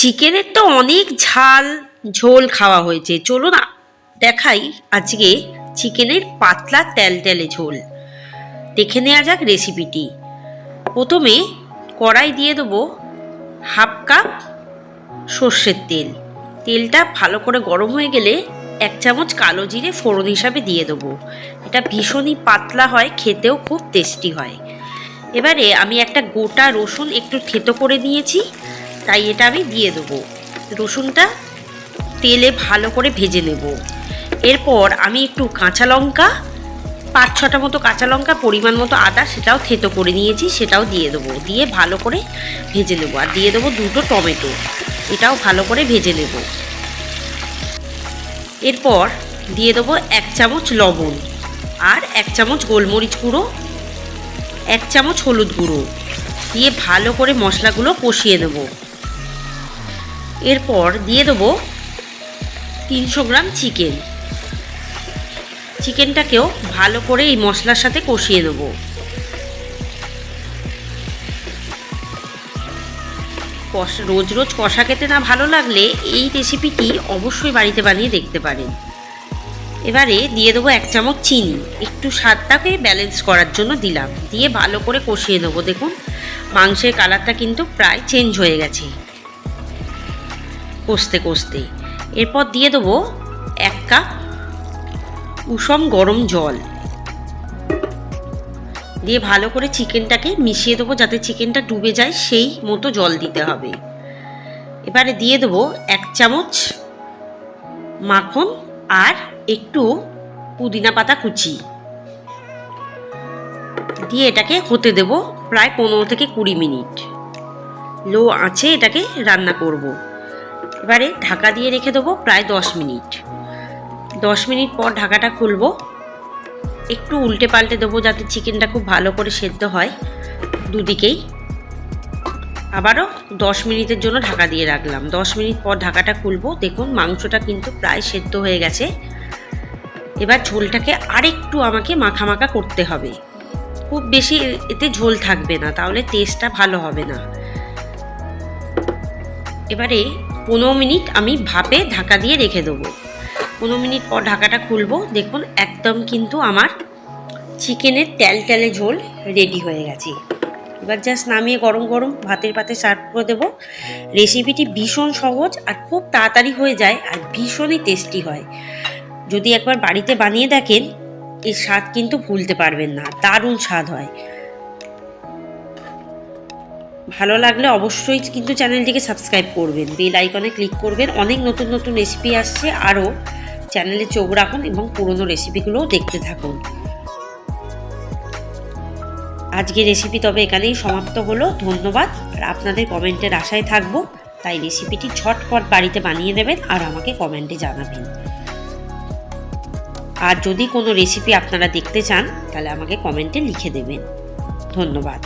চিকেনের তো অনেক ঝাল ঝোল খাওয়া হয়েছে, চলো না দেখাই আজকে চিকেনের পাতলা তেলতেলে ঝোল। দেখে নেওয়া যাক রেসিপিটি। প্রথমে কড়াই দিয়ে দেবো হাফ কাপ সর্ষের তেল। তেলটা ভালো করে গরম হয়ে গেলে 1 চামচ কালো জিরে ফোড়ন হিসাবে দিয়ে দেবো। এটা ভীষণই পাতলা হয়, খেতেও খুব টেস্টি হয়। এবারে আমি একটা গোটা রসুন একটু থেতো করে নিয়েছি, তাই এটা আমি দিয়ে দেবো। রসুনটা তেলে ভালো করে ভেজে নেব। এরপর আমি একটু কাঁচা লঙ্কা, 5-6টা মতো কাঁচা লঙ্কা, পরিমাণ মতো আদা সেটাও থেতো করে নিয়েছি, সেটাও দিয়ে দেবো। দিয়ে ভালো করে ভেজে নেবো। আর দিয়ে দেবো 2টো টমেটো, এটাও ভালো করে ভেজে নেব। এরপর দিয়ে দেবো 1 চামচ লবণ, আর 1 চামচ গোলমরিচ গুঁড়ো, 1 চামচ হলুদ গুঁড়ো দিয়ে ভালো করে মশলাগুলো কষিয়ে নেব। এরপর দিয়ে দেবো 300 গ্রাম চিকেন। চিকেনটাকেও ভালো করে এই মশলার সাথে কষিয়ে নেব। রোজ রোজ কষা খেতে না ভালো লাগলে এই রেসিপিটি অবশ্যই বাড়িতে বানিয়ে দেখতে পারেন। এবারে দিয়ে দেবো 1 চামচ চিনি, একটু স্বাদটাকে ব্যালেন্স করার জন্য দিলাম। দিয়ে ভালো করে কষিয়ে নেবো। দেখুন মাংসের কালারটা কিন্তু প্রায় চেঞ্জ হয়ে গেছে কষতে কষতে। এরপর দিয়ে দেবো 1 কাপ উষম গরম জল, দিয়ে ভালো করে চিকেনটাকে মিশিয়ে দেবো যাতে চিকেনটা ডুবে যায়, সেই মতো জল দিতে হবে। এবারে দিয়ে দেবো 1 চামচ মাখন আর একটু পুদিনা পাতা কুচি দিয়ে এটাকে হতে দেব প্রায় 15 থেকে 20 মিনিট। লো আঁচে এটাকে রান্না করব। এবারে ঢাকা দিয়ে রেখে দেবো প্রায় 10 মিনিট। 10 মিনিট পর ঢাকাটা খুলবো, একটু উল্টে পাল্টে দেবো যাতে চিকেনটা খুব ভালো করে সেদ্ধ হয় দুদিকেই। আবারও 10 মিনিটের জন্য ঢাকা দিয়ে রাখলাম। 10 মিনিট পর ঢাকাটা খুলবো। দেখুন মাংসটা কিন্তু প্রায় সেদ্ধ হয়ে গেছে। এবার ঝোলটাকে আরেকটু আমাকে মাখা মাখা করতে হবে, খুব বেশি এতে ঝোল থাকবে না, তাহলে টেস্টটা ভালো হবে না। এবারে 15 মিনিট আমি ভাপে ঢাকা দিয়ে রেখে দেবো। 15 মিনিট পর ঢাকাটা খুলবো। দেখুন একদম কিন্তু আমার চিকেনের তেলতেলে ঝোল রেডি হয়ে গেছে। এবার জাস্ট নামিয়ে গরম গরম ভাতের পাতে সার্ভ করে দেবো। রেসিপিটি ভীষণ সহজ আর খুব তাড়াতাড়ি হয়ে যায় আর ভীষণই টেস্টি হয়। যদি একবার বাড়িতে বানিয়ে দেখেন এর স্বাদ কিন্তু ভুলতে পারবেন না, দারুণ স্বাদ হয়। ভালো লাগলে অবশ্যই কিন্তু চ্যানেলটিকে সাবস্ক্রাইব করবেন, বেল আইকনে ক্লিক করবেন। অনেক নতুন নতুন রেসিপি আসছে, আরও চ্যানেলে চোখ রাখুন এবং পুরনো রেসিপিগুলোও দেখতে থাকুন। আজকের রেসিপি তবে এখানেই সমাপ্ত হলো। ধন্যবাদ। আর আপনাদের কমেন্টের আশায় থাকবো, তাই রেসিপিটি ঝটপট বাড়িতে বানিয়ে দেবেন আর আমাকে কমেন্টে জানাবেন। আর যদি কোনো রেসিপি আপনারা দেখতে চান তাহলে আমাকে কমেন্টে লিখে দেবেন। ধন্যবাদ।